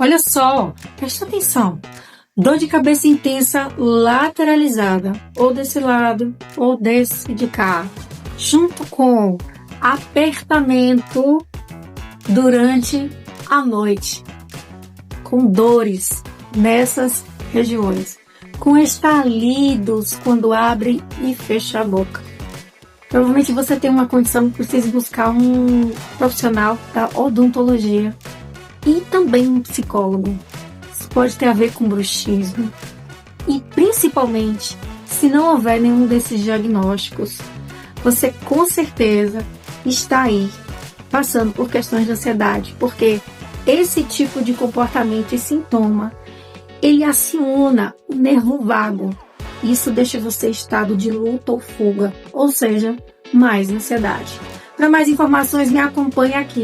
Olha só, presta atenção. Dor de cabeça intensa lateralizada, ou desse lado, ou desse de cá, junto com apertamento durante a noite, com dores nessas regiões, com estalidos quando abre e fecha a boca. Provavelmente você tem uma condição que precisa buscar um profissional da odontologia e também um psicólogo. Isso pode ter a ver com bruxismo. E principalmente, se não houver nenhum desses diagnósticos, você com certeza está aí passando por questões de ansiedade, porque esse tipo de comportamento e sintoma, ele aciona o nervo vago. Isso deixa você em estado de luta ou fuga, ou seja, mais ansiedade. Para mais informações, me acompanhe aqui